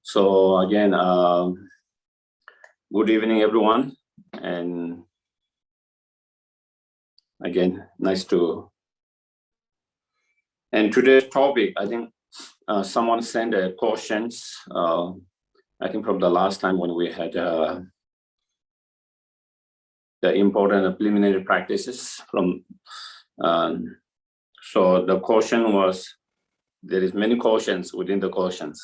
So again, good evening, everyone. And again, nice to. And today's topic, I think someone sent a questions. I think from the last time when we had the important preliminary practices from. So the question was, there is many questions within the questions.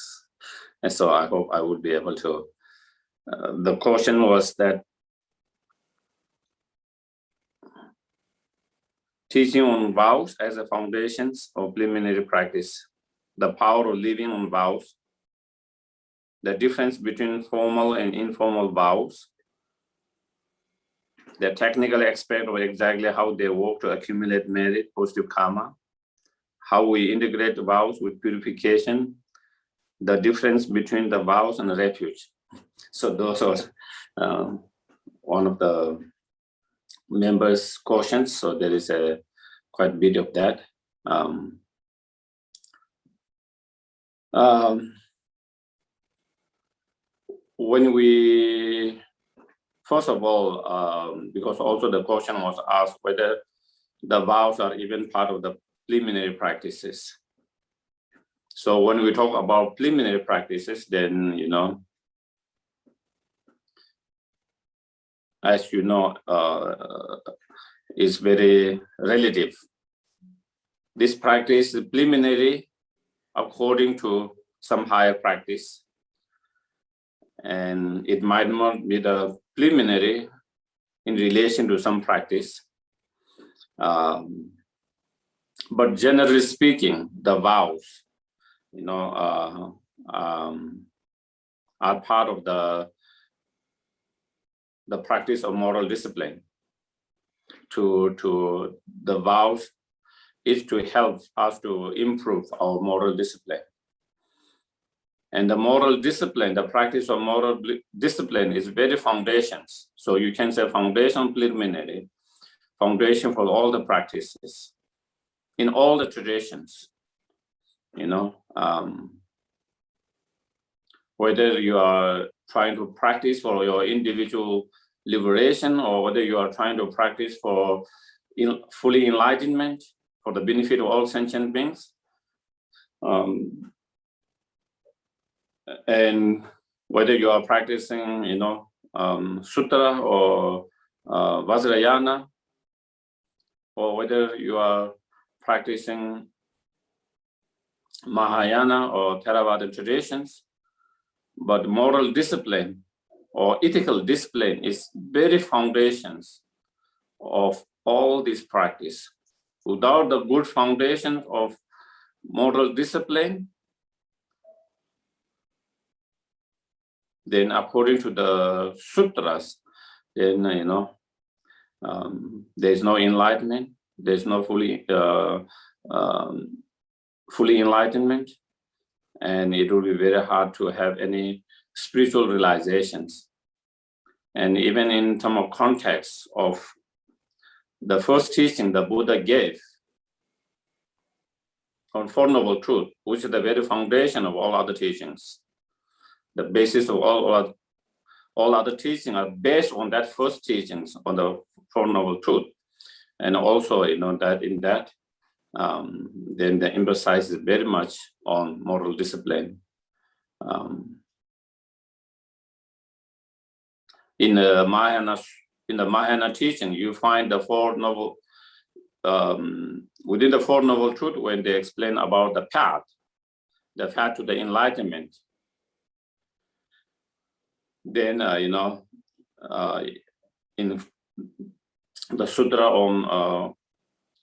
And so I hope I would be able to. The question was that teaching on vows as a foundations of preliminary practice, the power of living on vows, the difference between formal and informal vows, the technical aspect of exactly how they work to accumulate merit, positive karma, how we integrate vows with purification, the difference between the vows and the refuge. So those are one of the members' questions. So there is a quite a bit of that. When we, first of all, because also the question was asked whether the vows are even part of the preliminary practices. So when we talk about preliminary practices, then, you know, as you know, is very relative. This practice is preliminary according to some higher practice. And it might not be the preliminary in relation to some practice. But generally speaking, the vows, you know, are part of the practice of moral discipline. To the vows is to help us to improve our moral discipline. And the moral discipline, the practice of moral discipline is very foundations. So you can say foundation preliminary, foundation for all the practices in all the traditions, you know, whether you are trying to practice for your individual liberation or whether you are trying to practice for fully enlightenment for the benefit of all sentient beings. And whether you are practicing, you know, Sutra or Vajrayana, or whether you are practicing Mahayana or Theravada traditions, but moral discipline or ethical discipline is very foundations of all this practice. Without the good foundation of moral discipline, then according to the sutras, then, you know, there's no enlightenment, there's no fully enlightenment, and it will be very hard to have any spiritual realizations. And even in terms of context of the first teaching the Buddha gave on Four Noble Truth, which is the very foundation of all other teachings. The basis of all other teachings are based on that first teachings on the Four Noble Truth. And also, you know, that in that, then the emphasis is very much on moral discipline. In the Mahayana teaching, you find the Four Noble, within the Four Noble Truth, when they explain about the path to the enlightenment, then, you know, in the Sutra on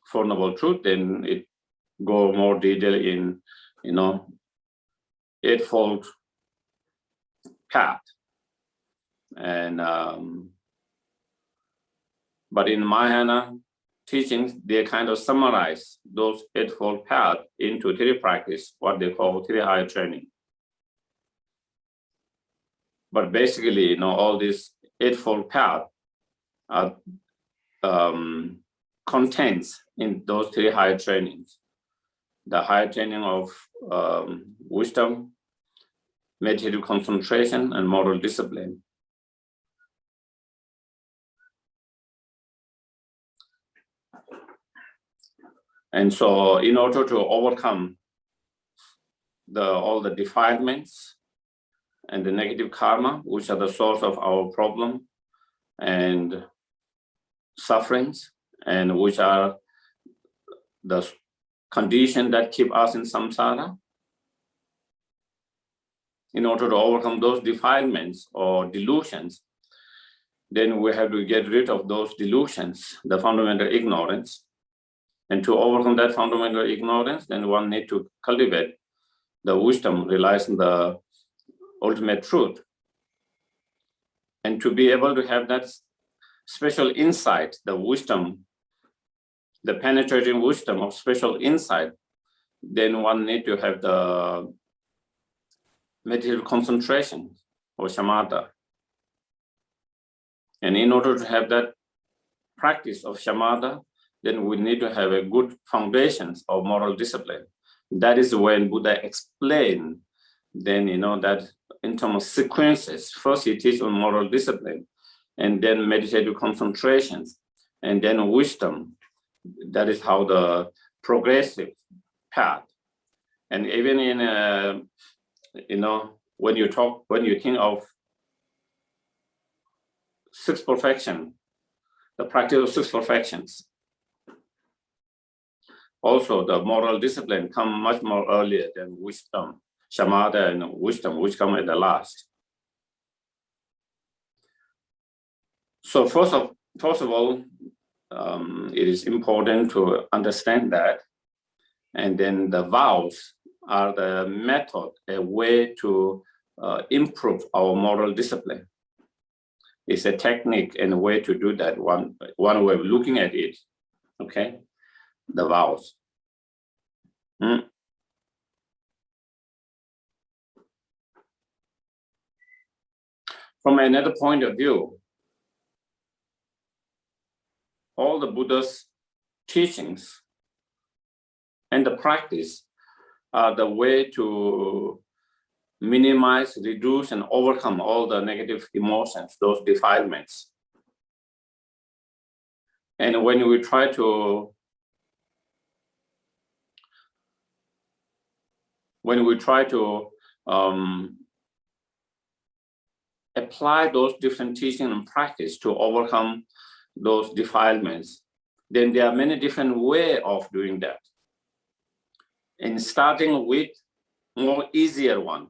Four Noble Truth, then it go more detail in, you know, eightfold path. And but in Mahayana teachings, they kind of summarize those eightfold path into three practice, what they call three higher training. But basically, you know, all these eightfold path are contains in those three higher trainings. The higher training of wisdom, meditative concentration, and moral discipline. And so in order to overcome all the defilements and the negative karma, which are the source of our problem and sufferings, and which are the conditions that keep us in samsara, in order to overcome those defilements or delusions, then we have to get rid of those delusions, the fundamental ignorance. And to overcome that fundamental ignorance, then one needs to cultivate the wisdom, realizing the ultimate truth. And to be able to have that special insight, the wisdom, the penetrating wisdom of special insight, then one needs to have the meditative concentration or shamatha. And in order to have that practice of shamatha, then we need to have a good foundations of moral discipline. That is when Buddha explained, then that in terms of sequences. First he teaches on moral discipline, and then meditative concentrations, and then wisdom. That is how the progressive path. And even in when you think of six perfection, the practice of six perfections, also the moral discipline come much more earlier than wisdom, shamatha and wisdom, which come at the last. So first of all, it is important to understand that. And then the vows are the method, a way to improve our moral discipline. It's a technique and a way to do that, one way of looking at it, okay? The vows. From another point of view, all the Buddha's teachings and the practice are the way to minimize, reduce, and overcome all the negative emotions, those defilements. And when we try to apply those different teachings and practice to overcome those defilements, then there are many different ways of doing that. And starting with more easier one.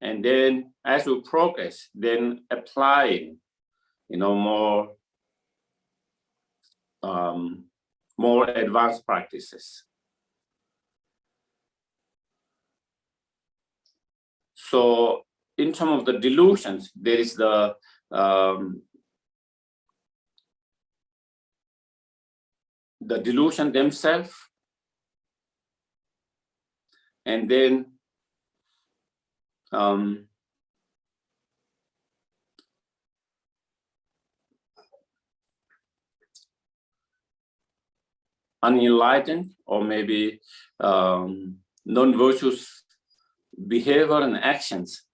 And then as we progress, then applying, more advanced practices. So in terms of the delusions, there is the delusion themselves, and then unenlightened or maybe non-virtuous behavior and actions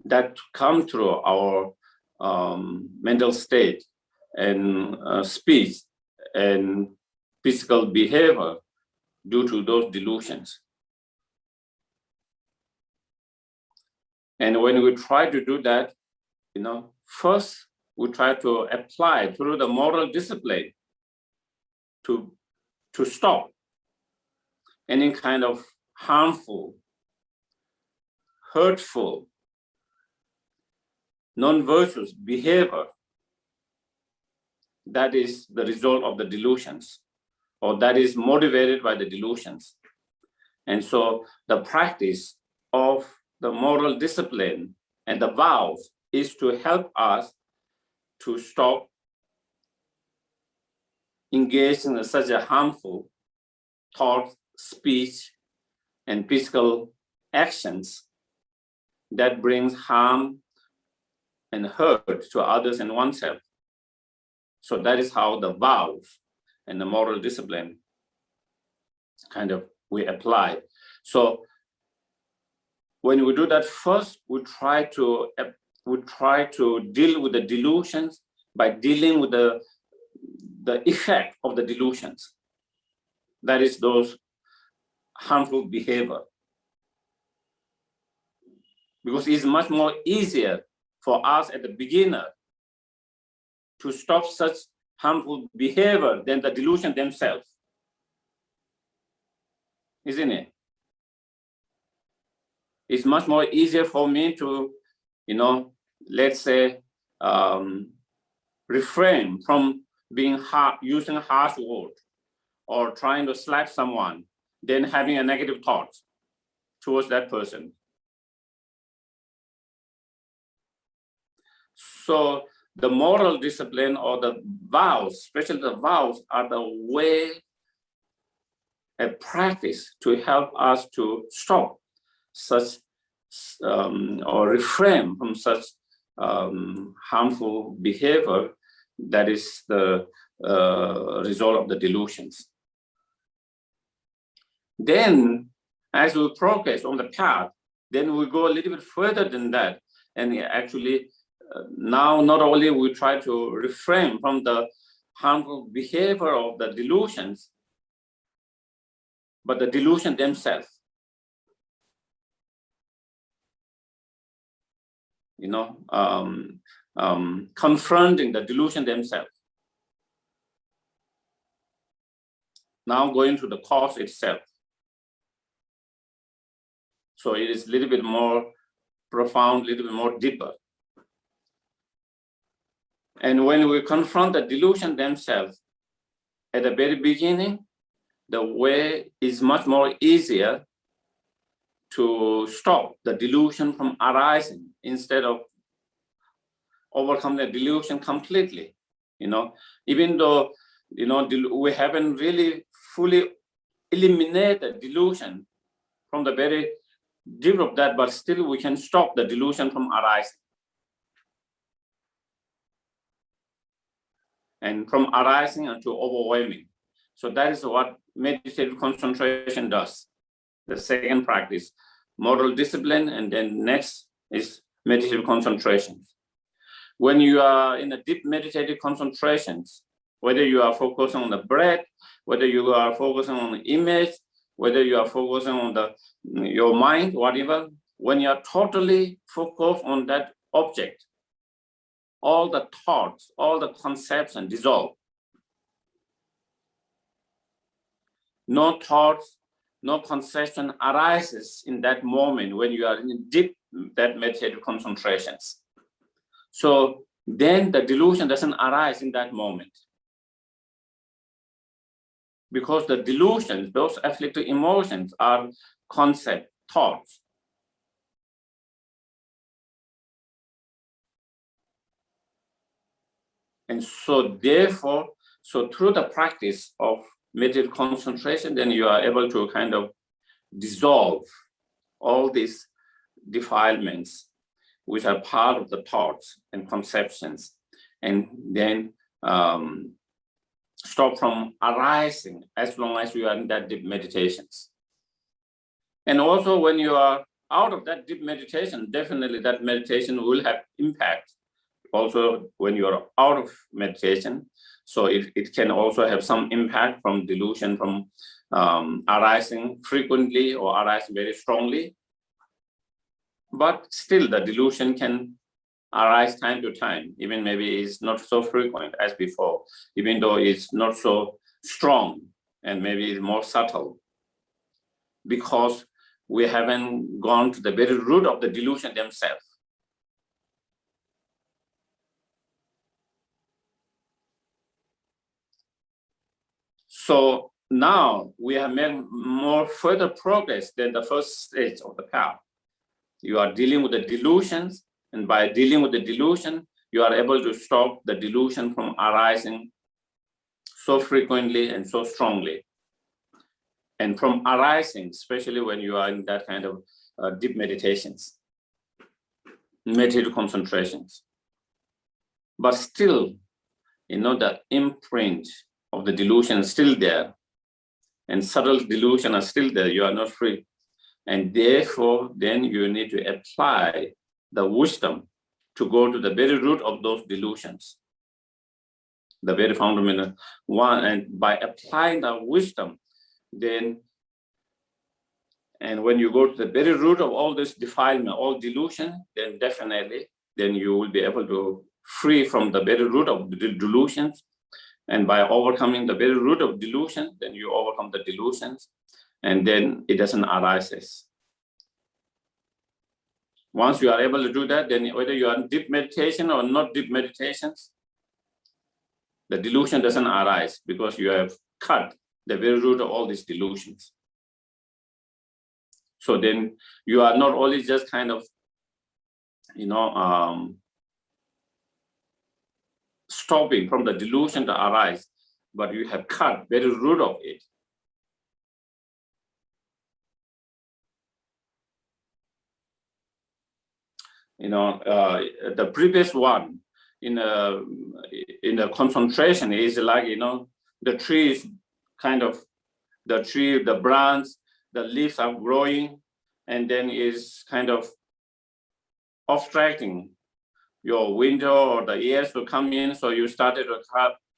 that come through our mental state and speech and physical behavior due to those delusions. And when we try to do that, first we try to apply through the moral discipline to stop any kind of harmful, hurtful, non-virtuous behavior that is the result of the delusions, or that is motivated by the delusions. And so the practice of the moral discipline and the vows is to help us to stop engaging in such a harmful thought, speech, and physical actions that brings harm and hurt to others and oneself. So that is how the vows and the moral discipline we apply. So when we do that, first we try to deal with the delusions by dealing with the effect of the delusions. That is those harmful behavior. Because it's much more easier for us at the beginner to stop such harmful behavior than the delusion themselves. Isn't it? It's much more easier for me to, let's say, refrain from using harsh words or trying to slap someone than having a negative thought towards that person. So the moral discipline or the vows, especially the vows, are the way, a practice to help us to stop such or refrain from such harmful behavior that is the result of the delusions. Then, as we progress on the path, then we go a little bit further than that, and actually now not only we try to refrain from the harmful behavior of the delusions, but the delusion themselves. Confronting the delusion themselves. Now going to the cause itself. So it is a little bit more profound, a little bit more deeper. And when we confront the delusion themselves, at the very beginning, the way is much more easier to stop the delusion from arising instead of overcome the delusion completely. Even though we haven't really fully eliminated the delusion from the very deep of that, but still we can stop the delusion from arising. And from arising to overwhelming. So that is what meditative concentration does. The second practice, moral discipline, and then next is meditative concentration. When you are in a deep meditative concentrations, whether you are focusing on the breath, whether you are focusing on the image, whether you are focusing on your mind, whatever, when you are totally focused on that object, all the thoughts, all the conceptions dissolve. No thoughts, no conception arises in that moment when you are in deep that meditative concentrations. So then the delusion doesn't arise in that moment. Because the delusions, those afflictive emotions, are concept, thoughts. And so therefore, through the practice of meditative concentration, then you are able to kind of dissolve all these defilements, which are part of the thoughts and conceptions, and then stop from arising as long as you are in that deep meditations. And also when you are out of that deep meditation, definitely that meditation will have impact. Also, when you are out of meditation, so it can also have some impact from delusion from arising frequently or arising very strongly. But still the delusion can arise time to time, even maybe it's not so frequent as before, even though it's not so strong and maybe it's more subtle, because we haven't gone to the very root of the delusion themselves. So now we have made more further progress than the first stage of the path. You are dealing with the delusions, and by dealing with the delusion, you are able to stop the delusion from arising so frequently and so strongly. And from arising, especially when you are in that kind of deep meditations, meditative concentrations. But still, the imprint of the delusion is still there, and subtle delusion are still there. You are not free. And therefore, then you need to apply the wisdom to go to the very root of those delusions, the very fundamental one. And by applying the wisdom, then, and when you go to the very root of all this defilement, all delusion, then definitely, then you will be able to free from the very root of the delusions. And by overcoming the very root of delusion, then you overcome the delusions, and then it doesn't arise. Once you are able to do that, then whether you are in deep meditation or not deep meditations, the delusion doesn't arise because you have cut the very root of all these delusions. So then you are not only just kind of, stopping from the delusion to arise, but you have cut very root of it. The previous one in the concentration is like, the tree is kind of, the branch, the leaves are growing, and then is kind of obstructing your window or the air to come in. So you started to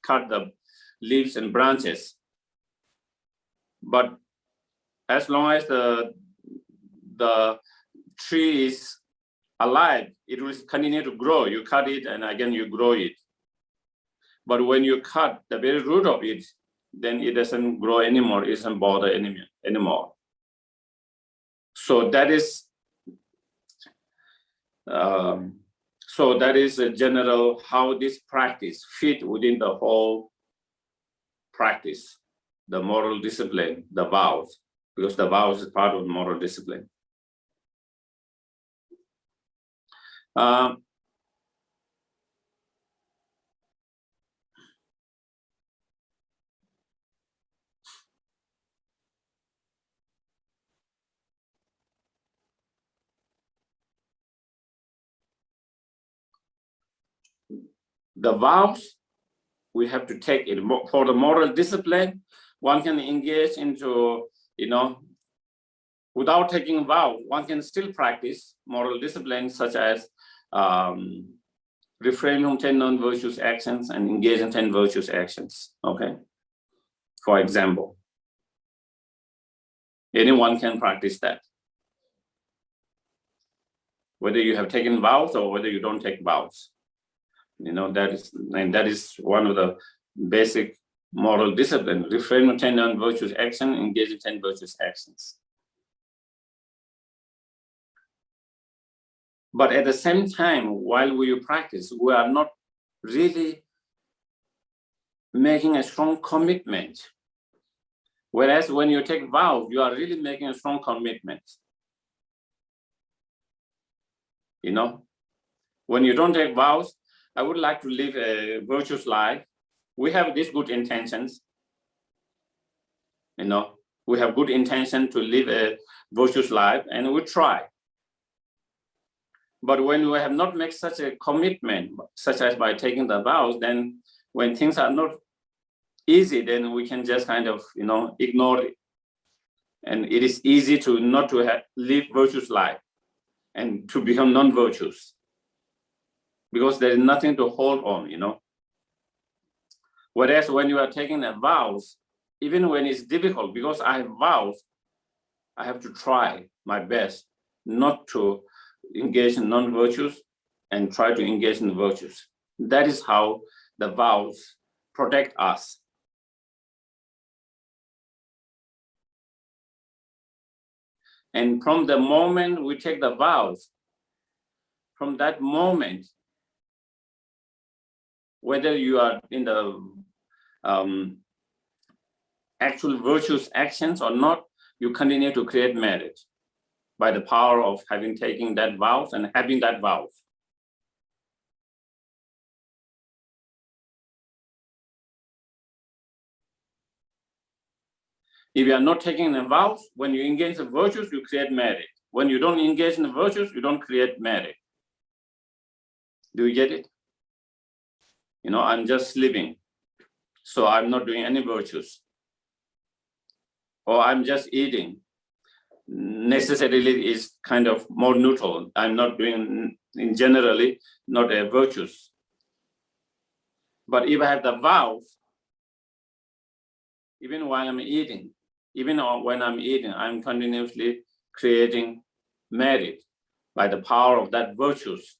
cut the leaves and branches. But as long as the tree is alive, it will continue to grow. You cut it and again you grow it. But when you cut the very root of it, then it doesn't grow anymore, it doesn't bother anymore. So that is a general how this practice fit within the whole practice, the moral discipline, the vows, because the vows is part of moral discipline. The vows, we have to take it for the moral discipline. One can engage into, without taking a vow, one can still practice moral discipline, such as refrain from 10 non-virtuous actions and engage in 10 virtuous actions. Okay, for example, anyone can practice that, whether you have taken vows or whether you don't take vows. That is one of the basic moral discipline. Refrain from 10 non-virtuous action, engage in 10 virtuous actions. But at the same time, while we practice, we are not really making a strong commitment. Whereas when you take vows, you are really making a strong commitment. When you don't take vows, I would like to live a virtuous life. We have these good intentions. We have good intention to live a virtuous life, and we try. But when we have not made such a commitment, such as by taking the vows, then when things are not easy, then we can just kind of, ignore it. And it is easy to not to live virtuous life and to become non-virtuous, because there is nothing to hold on, Whereas when you are taking the vows, even when it's difficult, because I have vows, I have to try my best not to engage in non-virtues and try to engage in the virtues. That is how the vows protect us. And from the moment we take the vows, from that moment, whether you are in the actual virtuous actions or not, you continue to create merit by the power of having taken that vows and having that vows. If you are not taking the vows, when you engage in virtues, you create merit. When you don't engage in the virtues, you don't create merit. Do you get it? I'm just living, so I'm not doing any virtues. Or I'm just eating. necessarily is kind of more neutral. I'm not doing, in generally, not a virtues. But if I have the vows, even while I'm eating, even when I'm eating, I'm continuously creating merit by the power of that virtues,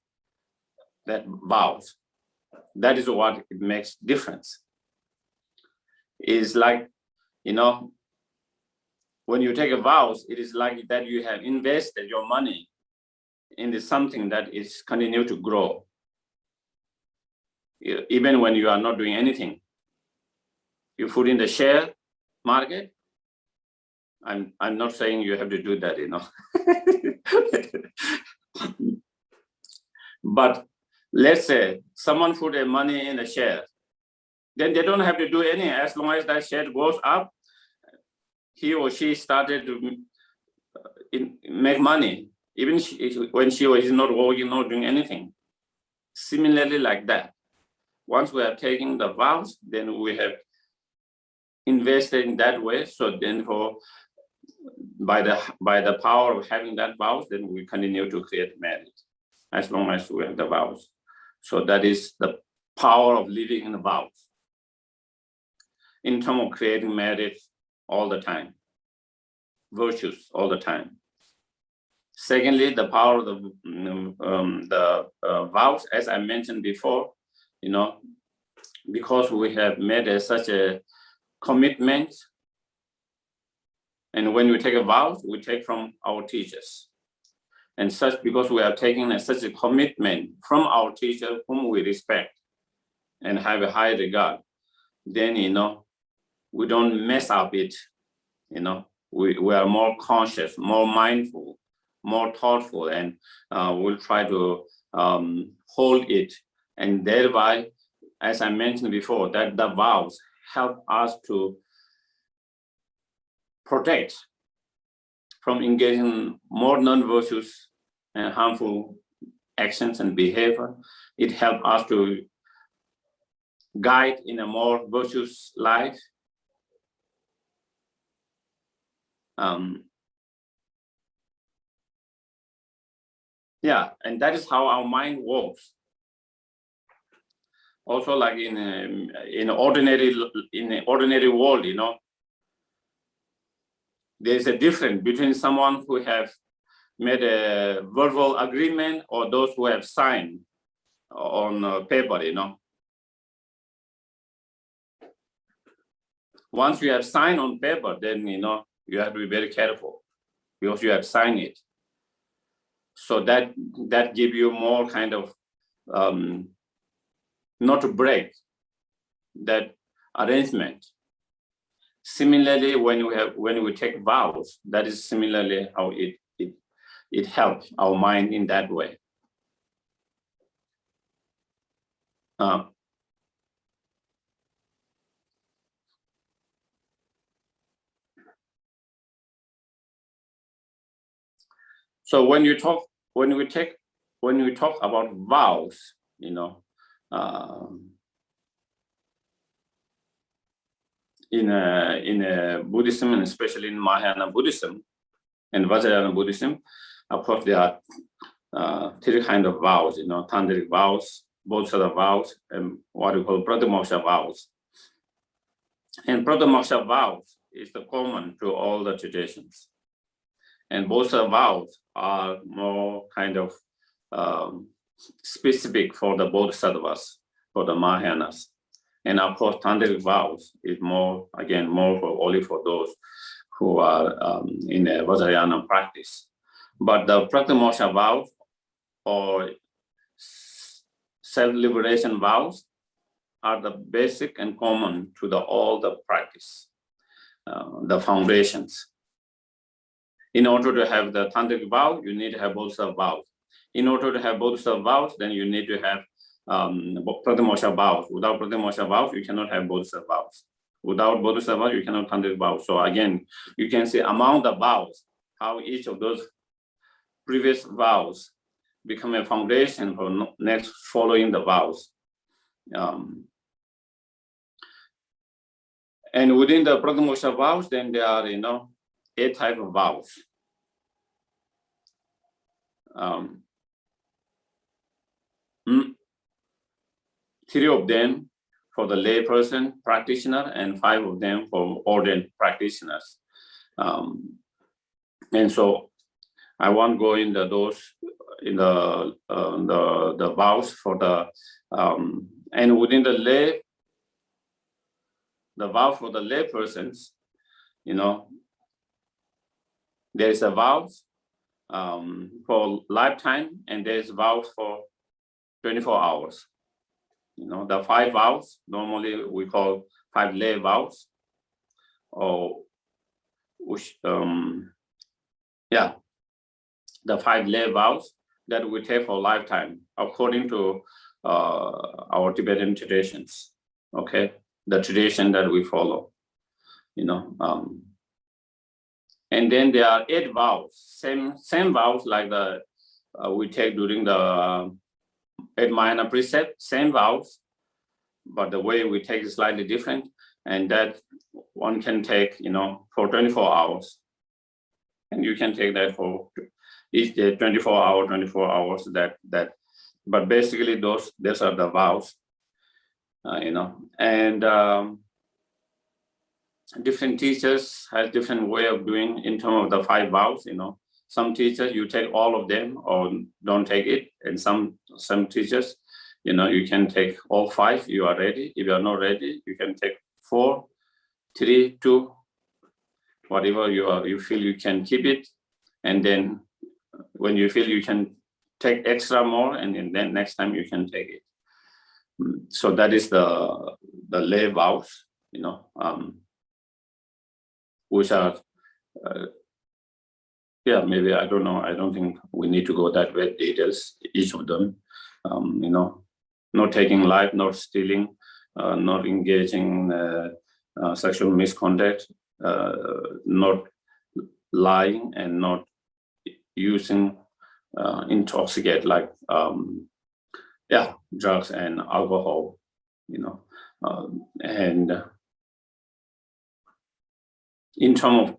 that vows. That is what it makes difference. It's like, you know, when you take a vows, it is like that you have invested your money into something that is continue to grow, even when you are not doing anything. You put in the share market. I'm not saying you have to do that, you know. But let's say someone put their money in a share, then they don't have to do anything. As long as that share goes up, he or she started to make money, even when she or he is not working, not doing anything. Similarly, like that. Once we are taking the vows, then we have invested in that way. So then by the power of having that vows, then we continue to create merit as long as we have the vows. So that is the power of living in the vows, in terms of creating merit all the time, virtues all the time. Secondly, the power of the vows, as I mentioned before, you know, because we have made such a commitment, and when we take a vow, we take from our teachers. And such, because we are taking such a commitment from our teacher whom we respect and have a high regard, then, you know, we don't mess up it, you know, we are more conscious, more mindful, more thoughtful, and we'll try to hold it. And thereby, as I mentioned before, that the vows help us to protect from engaging more non-virtuous and harmful actions and behavior. It helps us to guide in a more virtuous life. Yeah, and that is how our mind works. Also, like in ordinary world, you know, there's a difference between someone who have made a verbal agreement or those who have signed on paper, you know. Once you have signed on paper, then, you know, you have to be very careful because you have signed it. So that gives you more kind of not to break that arrangement. Similarly, when we take vows, that is similarly how it helps our mind in that way. So when we talk about vows, you know, in Buddhism, and especially in Mahayana Buddhism and Vajrayana Buddhism, of course, there are three kinds of vows, you know, tantric vows, bodhisattva vows, and what we call pratimoksha vows. And pratimoksha vows is the common to all the traditions. And bodhisattva vows are more kind of specific for the bodhisattvas, for the Mahayanas. And of course, tantric vows is more, again, more for only for those who are in a Vajrayana practice. But the practimoksha vows or self-liberation vows are the basic and common to all the practice, the foundations. In order to have the tantric vow, you need to have bodhisattva vows. In order to have bodhisattva vows, then you need to have pratimoksha vows. Without pratimoksha vows, you cannot have bodhisattva vows. Without bodhisattva vows, you cannot tantric vows. So again, you can see among the vows, how each of those previous vows become a foundation for next following the vows. And within the pratimoksha vows, then there are, you know, 8 types of vows. 3 of them for the lay person practitioner and 5 of them for ordained practitioners. And so I won't go into those in the vows for the and within the vow for the lay persons, there is a vows for lifetime, and there is vows for 24 hours. The 5 vows, normally we call 5 lay vows, or which, the 5 lay vows that we take for lifetime, according to our Tibetan traditions, okay? The tradition that we follow, and then there are 8 vows, same vows like the we take during the 8 minor precepts, same vows, but the way we take is slightly different, and that one can take, for 24 hours, and you can take that for each day, 24 hours. But basically those are the vows, and different teachers have different way of doing in terms of the 5 vows. Some teachers, you take all of them or don't take it, and some teachers, you can take all 5. You are ready. If you are not ready, you can take 4, 3, 2, whatever you feel you can keep it, and then when you feel you can take extra more, and then next time you can take it. So that is the lay vows, which are maybe, I don't know, I don't think we need to go that way details, each of them. Not taking life, not stealing, not engaging sexual misconduct, not lying, and not using intoxicant like drugs and alcohol, and in terms of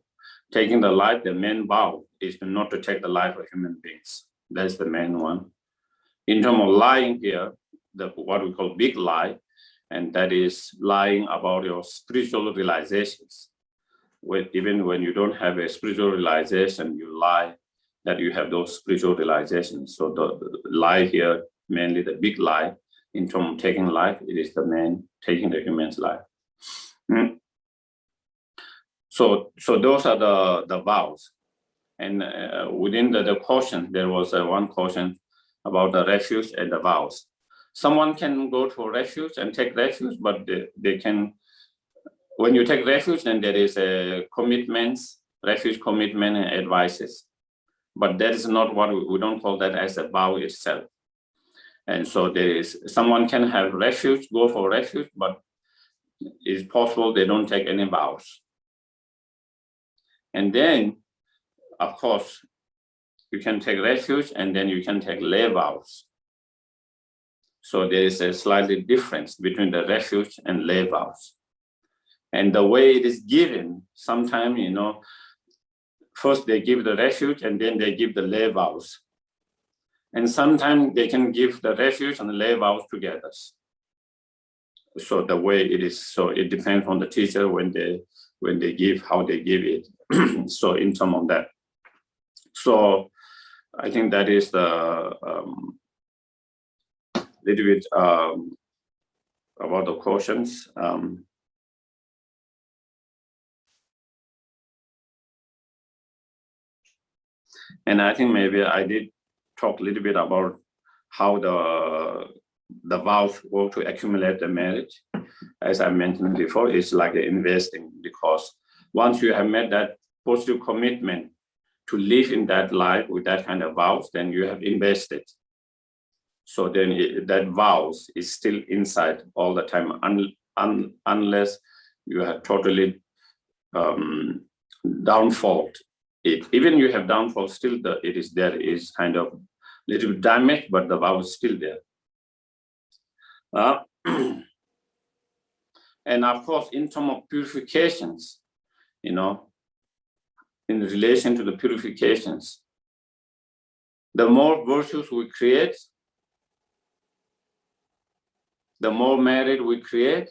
taking the life, the main vow is not to take the life of human beings. That's the main one. In terms of lying here, what we call big lie, and that is lying about your spiritual realizations. Even when you don't have a spiritual realization, you lie that you have those spiritual realizations. So the lie here, mainly the big lie, in terms of taking life, it is the main taking the human's life. So those are the vows. And within the caution, there was one caution about the refuge and the vows. Someone can go to refuge and take refuge, but they can, when you take refuge, then there is a commitments, refuge commitment and advices. But that is not what we don't call that as a vow itself. And so there is, someone can have refuge, go for refuge, but it's possible they don't take any vows. And then, of course, you can take refuge, and then you can take lay vows. So there is a slightly difference between the refuge and lay vows. And the way it is given, sometimes, first they give the refuge and then they give the lay vows. And sometimes they can give the refuge and the lay vows together. So the way it is, so it depends on the teacher when they give, how they give it. So in terms of that. So I think that is the little bit about the cautions. And I think maybe I did talk a little bit about how the vows go to accumulate the marriage. As I mentioned before, it's like investing, because once you have made that positive commitment to live in that life with that kind of vows, then you have invested. So then that vows is still inside all the time, unless you have totally downfalled it. Even you have downfall, still it is there, is kind of little bit damaged, but the vow is still there. And of course, in terms of purifications, in relation to the purifications, The more virtues we create, the more merit we create,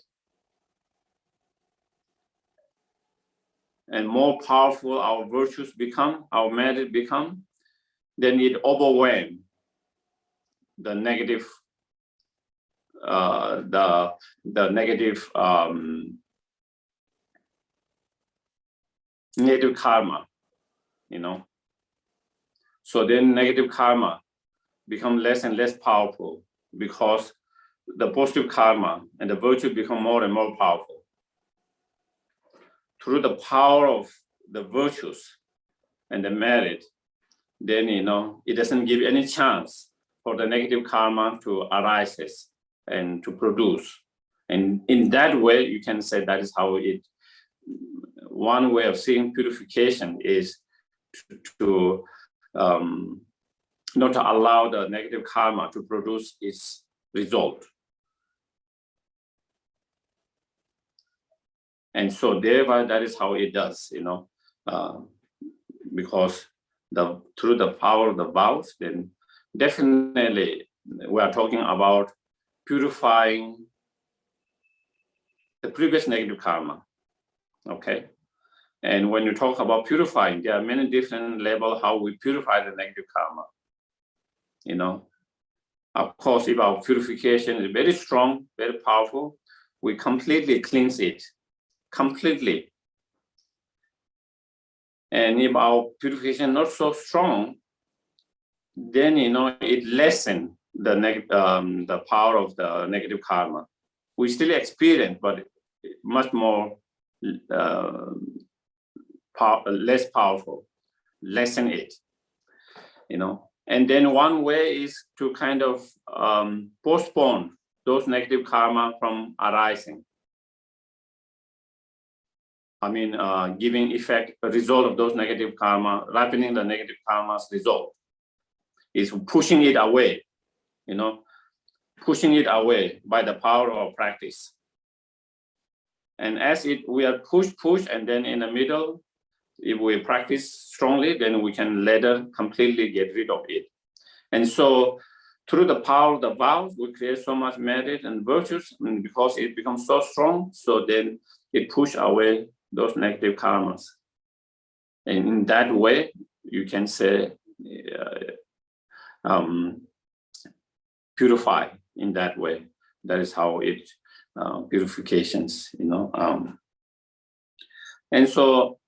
and more powerful our virtues become, our merit become, then it overwhelms the negative, the negative negative karma, you know. So then negative karma become less and less powerful because the positive karma and the virtue become more and more powerful. Through the power of the virtues and the merit, then, you know, it doesn't give any chance for the negative karma to arise and to produce. And in that way, you can say that is how it, one way of seeing purification is to not to allow the negative karma to produce its result. And so thereby, that is how it does, you know, because through the power of the vows, then definitely we are talking about purifying the previous negative karma, okay? And when you talk about purifying, there are many different levels how we purify the negative karma, you know. Of course, if our purification is very strong, very powerful, we completely cleanse it, completely. And if our purification not so strong, then, you know, it lessens the power of the negative karma. We still experience, but much more less powerful, lessen it, you know. And then one way is to kind of postpone those negative karma from arising. I mean, giving effect, a result of those negative karma, ripening the negative karma's result is pushing it away, you know, pushing it away by the power of practice. And as we are push, and then in the middle, if we practice strongly, then we can later completely get rid of it. And so through the power of the vows, we create so much merit and virtues, and because it becomes so strong, so then it pushes away those negative karmas. And in that way, you can say purify in that way. That is how it purifications, you know. And so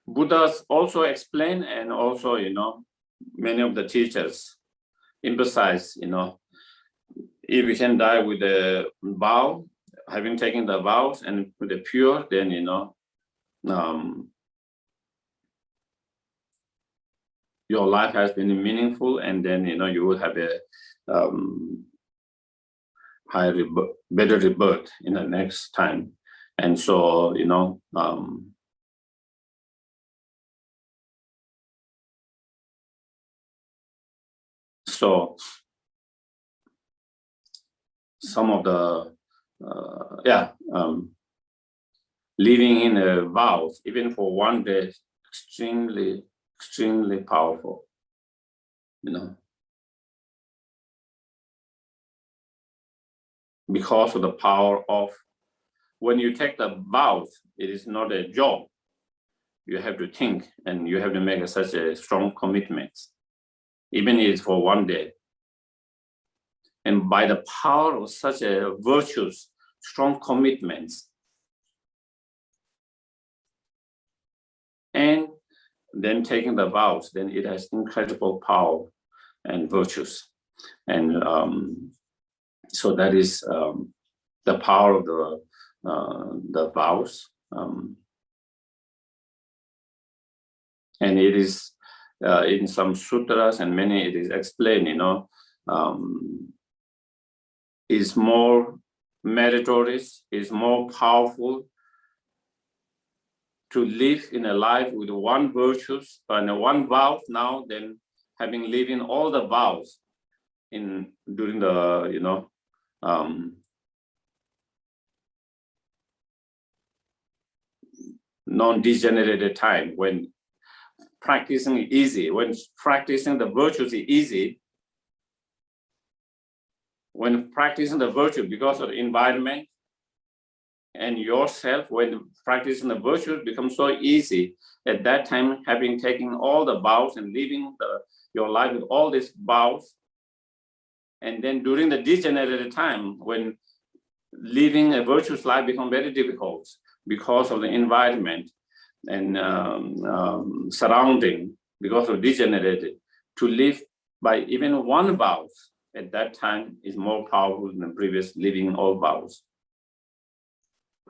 Buddhas also explain, and also, you know, many of the teachers emphasize, you know, if we can die with a vow, having taken the vows and with the pure, then, you know, your life has been meaningful, and then, you know, you will have a better rebirth in the next time. And so, you know, so some of the living in a vows, even for one day, extremely powerful, you know, because of the power of, when you take the vows, it is not a job. You have to think, and you have to make such a strong commitment, even if it's for one day. And by the power of such a virtuous, strong commitments, and then taking the vows, then it has incredible power and virtues. And so that is the power of the vows. And it is in some sutras and many, it is explained, you know, is more meritorious, is more powerful to live in a life with one virtues and one vow now than having lived in all the vows during the, you know, non-degenerated time, when practicing is easy, when practicing the virtues is easy, when practicing the virtue because of the environment and yourself, when practicing the virtues becomes so easy, at that time, having taken all the vows and living your life with all these vows, and then during the degenerated time, when living a virtuous life becomes very difficult because of the environment and surrounding, because of degenerated, to live by even one vow at that time is more powerful than previous living all vows.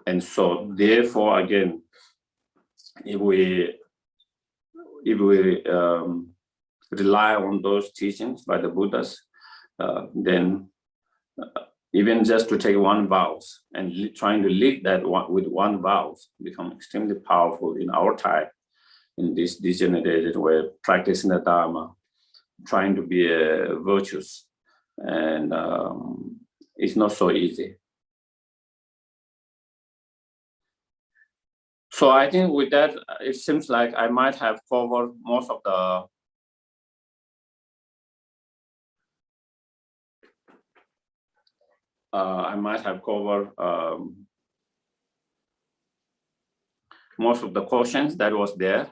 And so therefore, again, if we rely on those teachings by the Buddhas, then even just to take one vows and trying to live that with one vows become extremely powerful in our time, in this degenerated way, practicing the Dharma, trying to be virtuous, and it's not so easy. So I think with that, it seems like I might have covered most of the most of the questions that was there.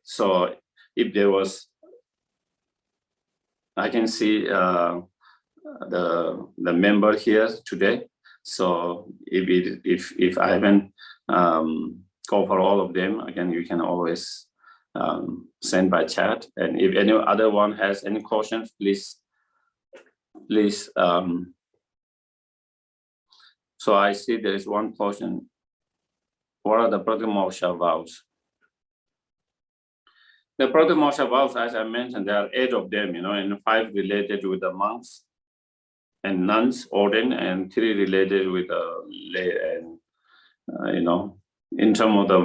So if there was, I can see the member here today. So if I haven't covered all of them, again, you can always send by chat. And if any other one has any questions, please. So I see there is one question. What are the practitioner vows? The practitioner vows, as I mentioned, there are 8 of them, and 5 related with the monks and nuns ordained, and 3 related with the lay. And in terms of the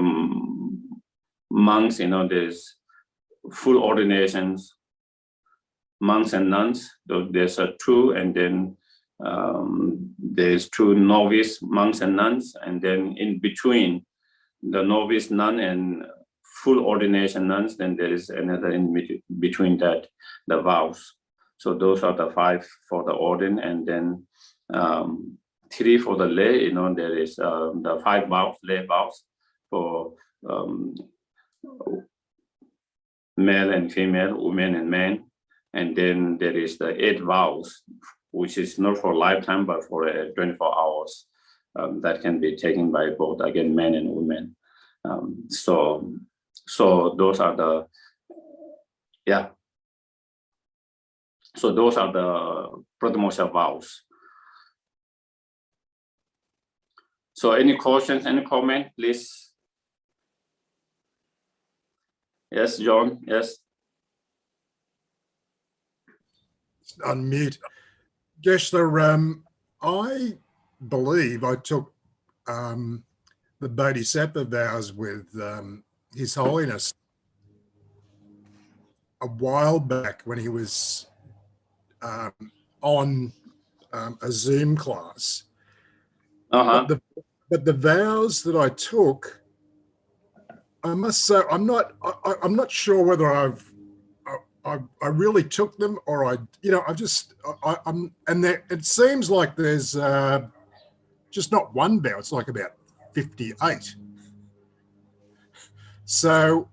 monks, there's full ordinations, monks and nuns. There's 2, and then there's 2 novice monks and nuns, and then in between the novice nun and full ordination nuns, then there is another in between that, the vows. So those are the 5 for the ordain, and then 3 for the lay. There is the 5 vows, lay vows for male and female, women and men, and then there is the 8 vows, which is not for lifetime but for 24 hours. That can be taken by both, again, men and women. So those are the, so those are the practitioner vows. So any questions, any comment, please? Yes, John, yes. Unmute. Geshe-la, I believe I took the Bodhisattva vows with His Holiness a while back when he was on a Zoom class. But the vows that I took, I must say, I'm not sure whether I really took them, or I'm, and there, it seems like there's just not one vow, it's like about 58. So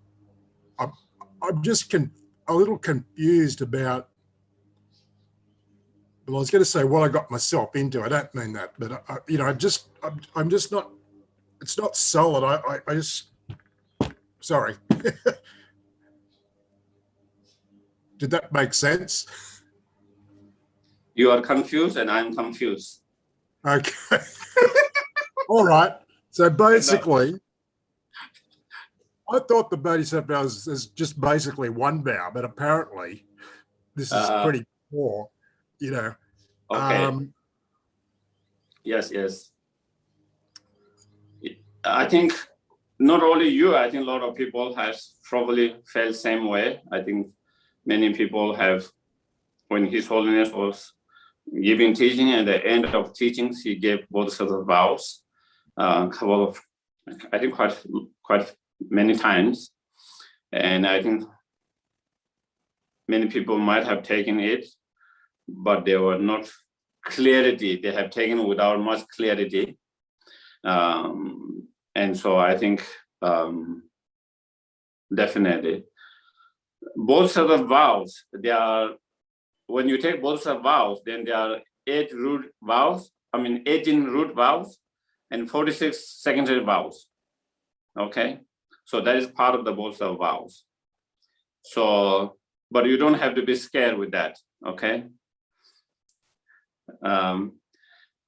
I'm just a little confused about, well, I was going to say what I got myself into. I don't mean that, but I'm just not, it's not solid. I just, sorry. Did that make sense? You are confused and I'm confused. Okay. All right. So basically, I thought the Bodhisattva vow is just basically one vow, but apparently this is pretty poor, Okay. Yes. I think not only you, I think a lot of people has probably felt same way. I think many people have, when His Holiness was giving teaching, at the end of teachings, he gave both sets of vows, couple of, I think quite many times. And I think many people might have taken it, but they were not clarity. They have taken it without much clarity. And so I think definitely both sets of vows, they are, when you take both sets of vows, then there are 18 root vows and 46 secondary vows. Okay, so that is part of the both sets of vows. So, but you don't have to be scared with that. Okay.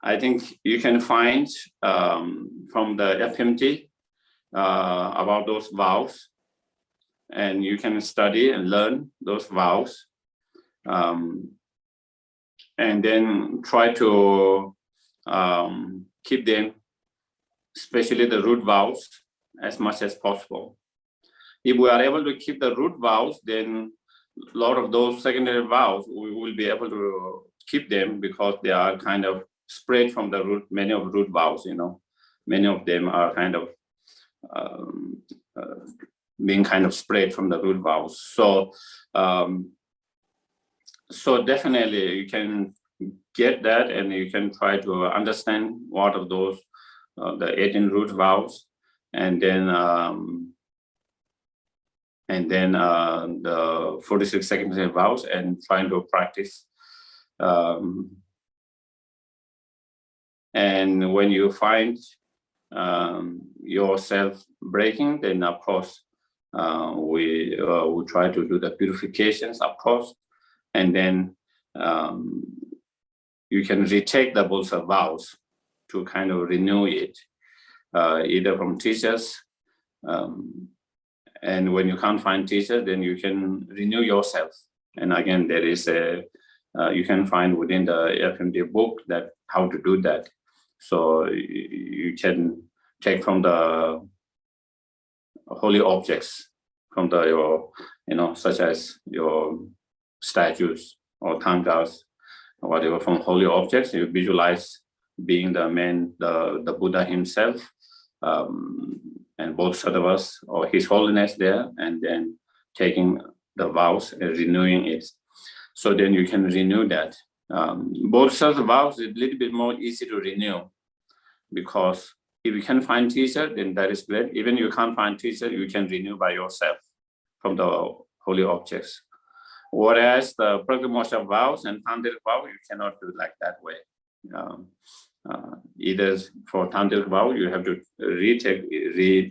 I think you can find from the FMT about those vows, and you can study and learn those vows, and then try to keep them, especially the root vows, as much as possible. If we are able to keep the root vows, then a lot of those secondary vows, we will be able to keep them because they are kind of spread from the root, many of root vows, you know, many of them are kind of being kind of spread from the root vows. So, so definitely you can get that, and you can try to understand what of those, the 18 root vows, and then the 46 secondary vows, and trying to practice. And when you find yourself breaking, then of course we try to do the purifications, of course, and then you can retake the both vows to kind of renew it, either from teachers, and when you can't find teachers, then you can renew yourself. And again, there is a you can find within the FMD book that how to do that. So you can take from the holy objects, from the your, you know, such as your statues or tangas or whatever, from holy objects. You visualize being the man, the Buddha himself, and both Sadhavas or His Holiness there, and then taking the vows and renewing it. So then you can renew that. Both sets of vows is a little bit more easy to renew, because if you can find teacher, then that is great. Even if you can't find teacher, you can renew by yourself from the holy objects. Whereas the practitioner vows and tantric vow, you cannot do it like that way. Either for tantric vow, you have to retake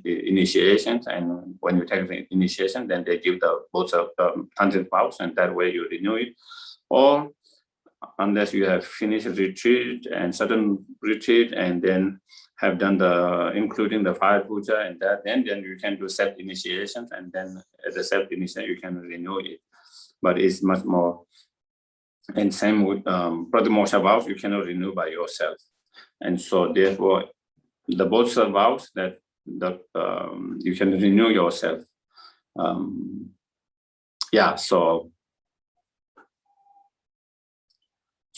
initiations, and when you take the initiation, then they give the both of tantric vows, and that way you renew it. Or unless you have finished retreat and sudden retreat, and then have done the including the fire puja and that, then you can do self initiations, and then as a self initiation you can renew it. But it's much more. And same with practitioner vows, you cannot renew by yourself. And so therefore, the both vows that you can renew yourself. Yeah, so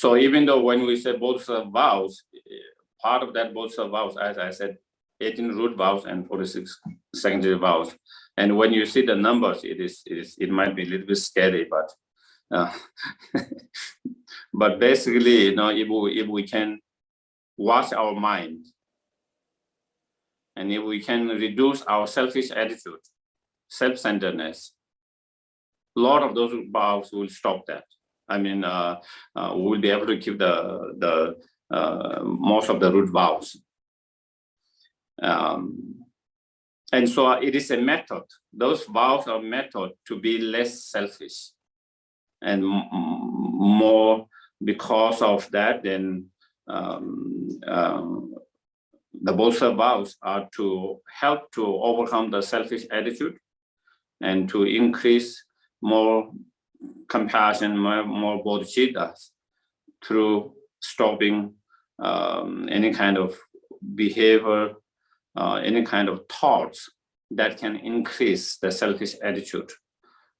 even though when we say both vows, part of that both vows, as I said, 18 root vows and 46 secondary vows. And when you see the numbers, it might be a little bit scary, but but basically, you know, if we can watch our mind, and if we can reduce our selfish attitude, self-centeredness, a lot of those vows will stop that. I mean, we'll be able to keep the most of the root vows. And so it is a method. Those vows are a method to be less selfish, and more because of that, then the both vows are to help to overcome the selfish attitude, and to increase more compassion, more bodhicittas, through stopping any kind of behavior, any kind of thoughts that can increase the selfish attitude,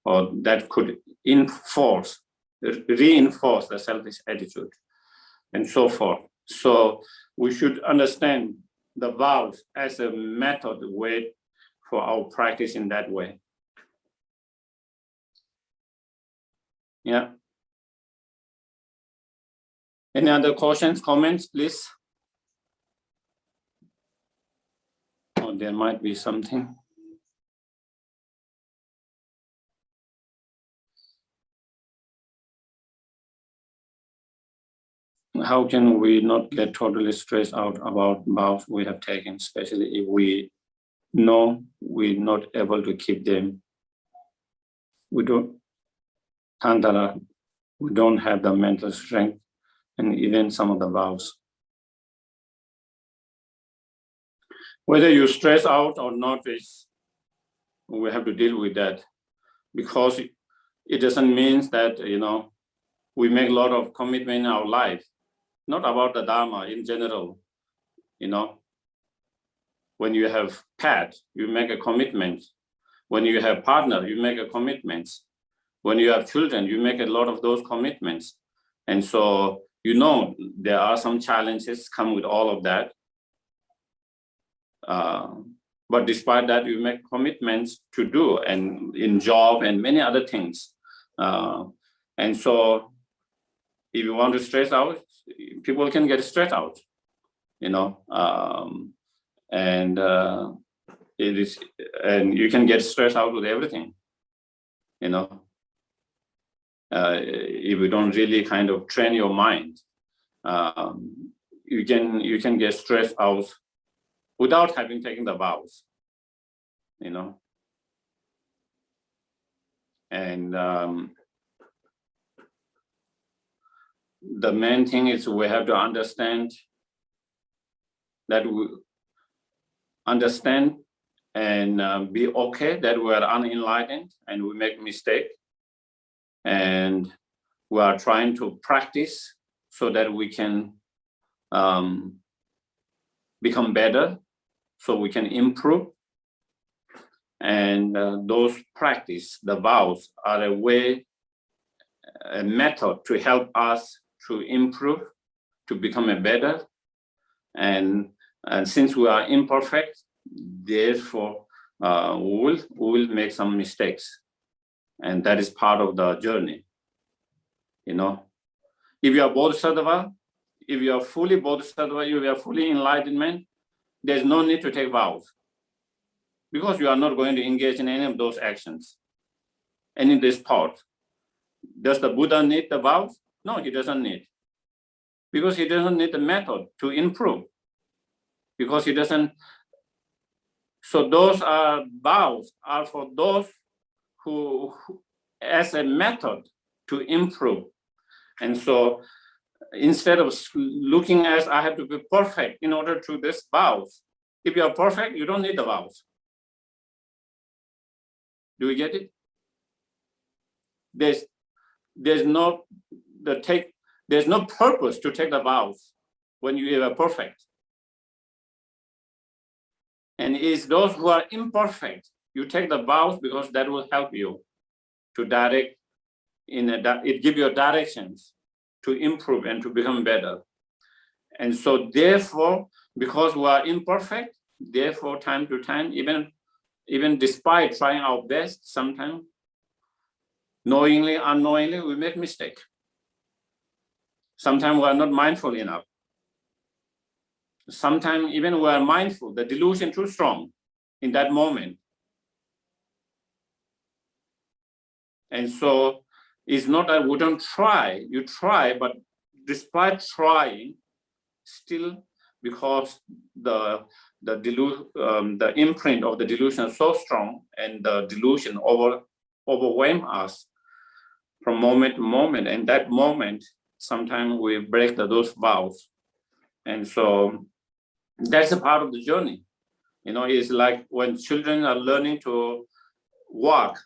or that could reinforce the selfish attitude, and so forth. So we should understand the vows as a method way for our practice in that way. Yeah. Any other questions, comments, please? Oh, there might be something. How can we not get totally stressed out about vows we have taken, especially if we know we're not able to keep them? We don't have the mental strength and even some of the vows. Whether you stress out or not, we have to deal with that, because it doesn't mean that, we make a lot of commitment in our life, not about the Dharma in general. When you have pet, you make a commitment. When you have partner, you make a commitment. When you have children, you make a lot of those commitments. And so, there are some challenges come with all of that. But despite that, you make commitments to do, and in job and many other things. And so if you want to stress out, people can get stressed out, and you can get stressed out with everything, if you don't really kind of train your mind, you can get stressed out without having taken the vows, and the main thing is we have to understand that and be okay that we are unenlightened and we make mistake, and we are trying to practice so that we can become better, so we can improve. And those practice, the vows, are a method to help us to improve, to become a better. And since we are imperfect, therefore we will make some mistakes, and that is part of the journey. If you are bodhisattva, if you are fully bodhisattva, if you are fully enlightenment, there's no need to take vows, because you are not going to engage in any of those actions, any of this thought. Does the Buddha need the vows? No, he doesn't need, because he doesn't need the method to improve, because he doesn't. So those vows are for those who as a method to improve. And so instead of looking as I have to be perfect in order to this vows, if you are perfect, you don't need the vows. Do you get it? There's no purpose to take the vows when you are perfect. And it's those who are imperfect, you take the vows because that will help you to direct, it gives you directions to improve and to become better. And so therefore, because we are imperfect, therefore time to time, even despite trying our best, sometimes knowingly, unknowingly, we make mistake. Sometimes we are not mindful enough. Sometimes even we are mindful, the delusion too strong in that moment. And so it's not that we don't try, you try, but despite trying, still, because the imprint of the delusion is so strong, and the delusion overwhelm us from moment to moment, and that moment, sometimes we break those vows. And so that's a part of the journey. It's like when children are learning to walk,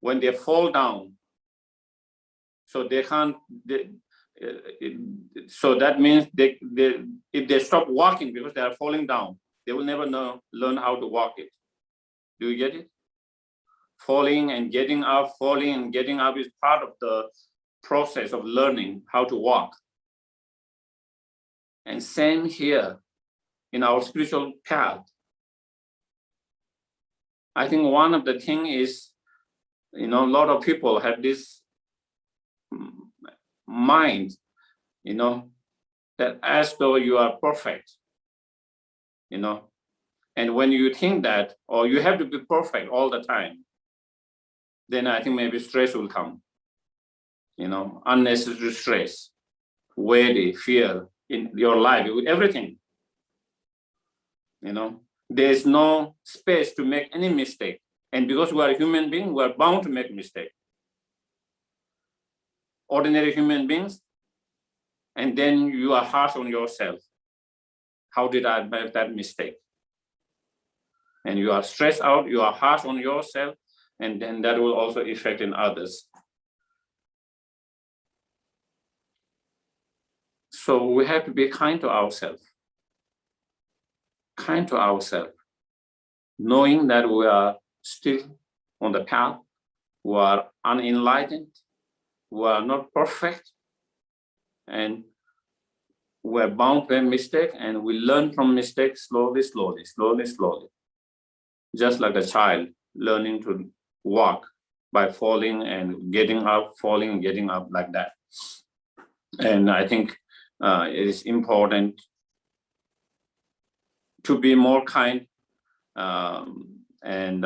when they fall down, so they can't, so that means if they stop walking because they are falling down, they will never learn how to walk it. Do you get it? Falling and getting up is part of the process of learning how to walk. And same here in our spiritual path. I think one of the things is, a lot of people have this mind, you know, that as though you are perfect, you know, and when you think that, or you have to be perfect all the time, then I think maybe stress will come, you know, unnecessary stress, worry, fear in your life, with everything, you know. There's no space to make any mistake. And because we are human beings, we are bound to make mistakes. Ordinary human beings, and then you are harsh on yourself. How did I make that mistake? And you are stressed out, you are harsh on yourself, and then that will also affect in others. So we have to be kind to ourselves. Kind to ourselves, knowing that we are still on the path, we are unenlightened, we are not perfect, and we're bound to a mistake, and we learn from mistakes slowly, slowly, slowly, slowly. Just like a child learning to walk by falling and getting up, falling and getting up, like that. And I think it is important to be more kind and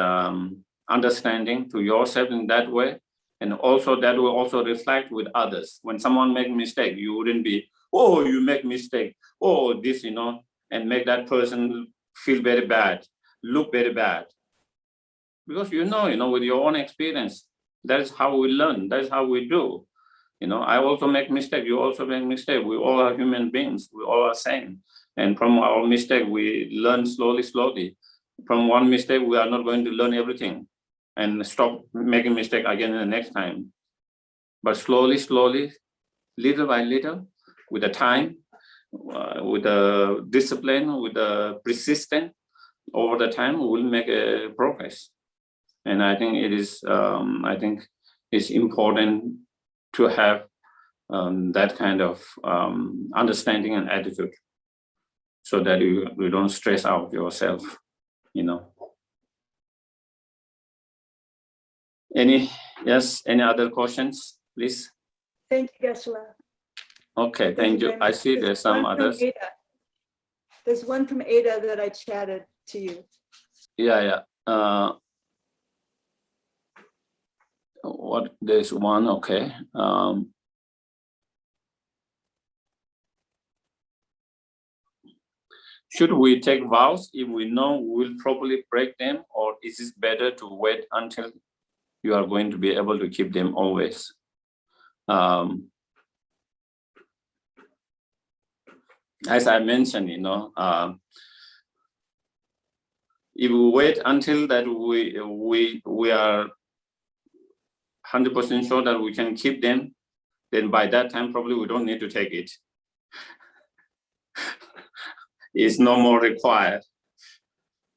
understanding to yourself in that way. And also that will also reflect with others. When someone make mistake, you wouldn't be, oh, you make mistake, oh, this, you know, and make that person feel very bad, look very bad. Because you know, with your own experience, that is how we learn, that is how we do. You know, I also make mistake, you also make mistake. We all are human beings, we all are same. And from our mistake, we learn slowly, slowly. From one mistake, we are not going to learn everything and stop making mistake again the next time. But slowly, slowly, little by little, with the time, with the discipline, with the persistence, over the time, we will make a progress. And I think it is, I think it's important to have that kind of understanding and attitude, so that you don't stress out yourself, you know. Any other questions, please? Thank you, Geshe-la. Okay, thank you. I see there's some others. There's one from Ada that I chatted to you. Yeah. There's one, okay. Should we take vows if we know we will probably break them, or is it better to wait until you are going to be able to keep them always? As I mentioned, you know, if we wait until that we are 100% sure that we can keep them, then by that time probably we don't need to take it. It's no more required.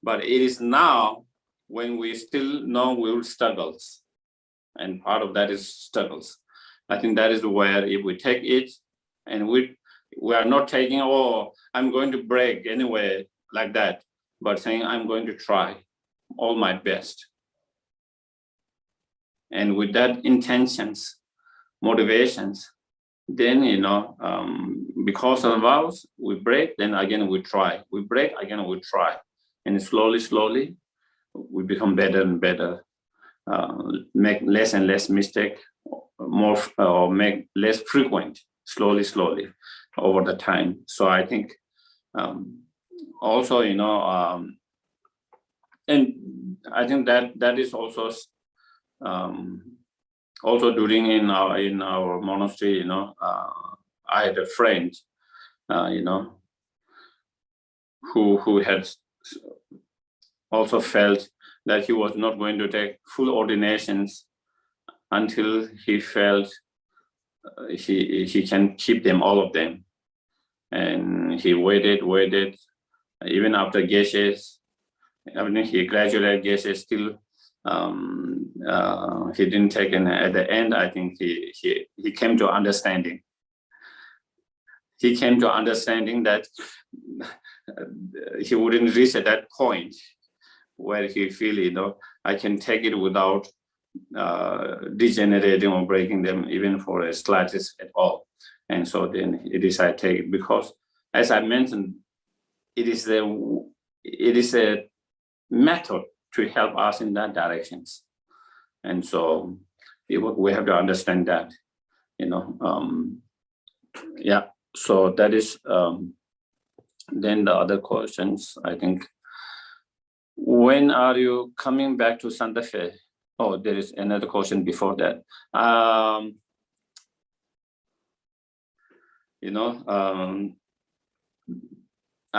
But it is now when we still know we will struggles, and part of that is struggles. I think that is where if we take it and we are not taking, oh, I'm going to break anyway, like that, but saying I'm going to try all my best. And with that intentions, motivations, then, you know, because of vows, we break, then again we try. We break, again we try. And slowly, slowly, we become better and better, make less and less mistake, more, or make less frequent, slowly, slowly, over the time. So I think also, you know, and I think that is also during in our monastery, you know, I had a friend, you know, who had also felt that he was not going to take full ordinations until he felt he can keep them, all of them. And he waited, even after Geshes. I mean, he graduated Geshe, still he didn't take, and at the end, I think he came to understanding. He came to understanding that he wouldn't reach at that point where he feel, you know, I can take it without degenerating or breaking them even for a slightest at all. And so then it is I take it because, as I mentioned, it is a method to help us in that directions. And so we have to understand that, yeah. So that is, then the other questions, I think, when are you coming back to Santa Fe? Oh, there is another question before that. I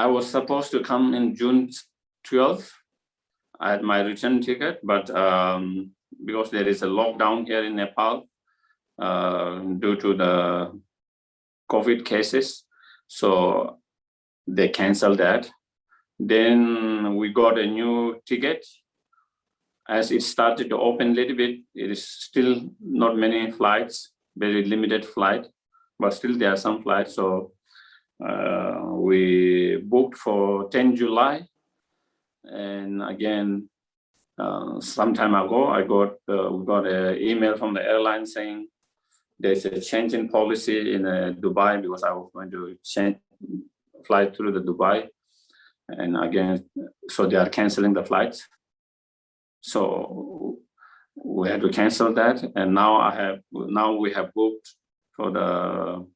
was supposed to come in June 12th. I had my return ticket, but because there is a lockdown here in Nepal due to the COVID cases, so they canceled that. Then we got a new ticket. As it started to open a little bit, it is still not many flights, very limited flight, but still there are some flights. So we booked for 10 July. And again, some time ago, we got an email from the airline saying there's a change in policy in Dubai, because I was going to fly through the Dubai. And again, so they are canceling the flights. So we had to cancel that. And now we have booked for the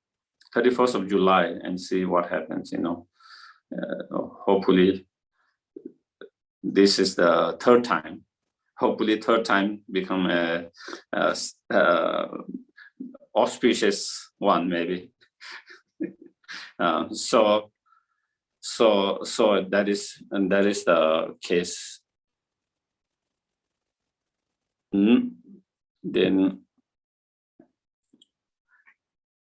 31st of July and see what happens, hopefully this is the third time. Hopefully third time become a auspicious one, maybe. So that is the case. Then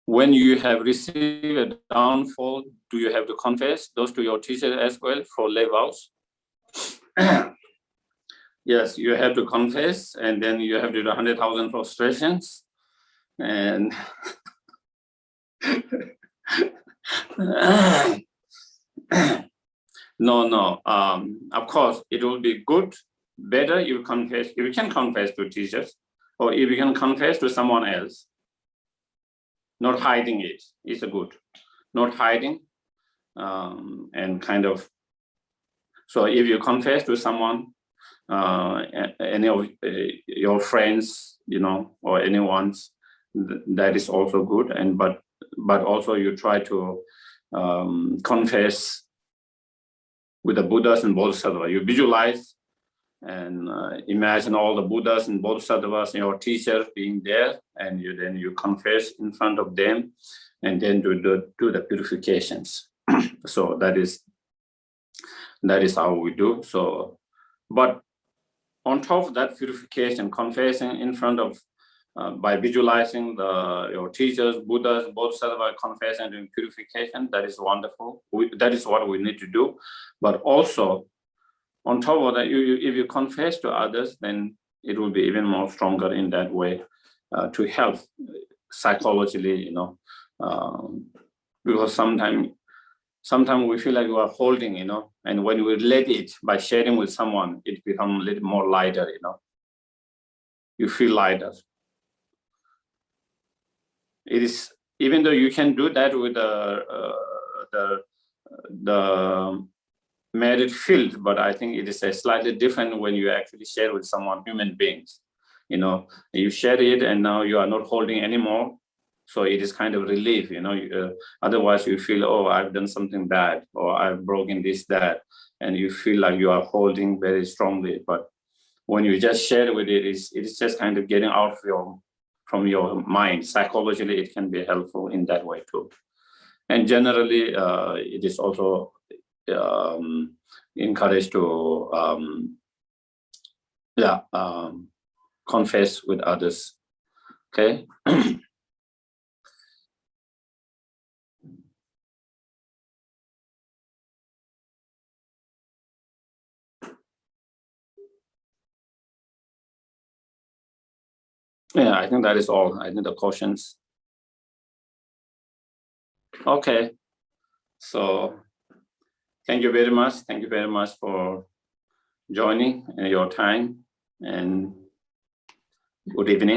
when you have received a downfall, do you have to confess those to your teacher as well for lay vows? Yes, you have to confess, and then you have to do 100,000 prostrations, and no. Of course, it will be good, better you confess. If you can confess to teachers, or if you can confess to someone else, not hiding it is a good. Not hiding, and kind of. So if you confess to someone, any of your friends, or anyone's, that is also good. And but also you try to confess with the Buddhas and Bodhisattvas. You visualize and imagine all the Buddhas and Bodhisattvas and your teacher being there, and then you confess in front of them, and then do the purifications. So that is how we do. So, but on top of that purification, confessing in front of, by visualizing your teachers, Buddhas, Bodhisattvas, confessing and doing purification, that is wonderful. That is what we need to do. But also, on top of that, if you confess to others, then it will be even more stronger in that way to help psychologically, because sometimes we feel like we are holding, and when we let it, by sharing with someone, it becomes a little more lighter, You feel lighter. It is, even though you can do that with the married field, but I think it is a slightly different when you actually share with someone, human beings. You share it, and now you are not holding anymore. So it is kind of relief, otherwise you feel, oh, I've done something bad, or I've broken this, that, and you feel like you are holding very strongly. But when you just share with it, it's just kind of getting out from your mind. Psychologically, it can be helpful in that way too. And generally, it is also encouraged to confess with others. Okay. Yeah, I think that is all. I think the questions. Okay. So thank you very much. Thank you very much for joining and your time. And Good evening.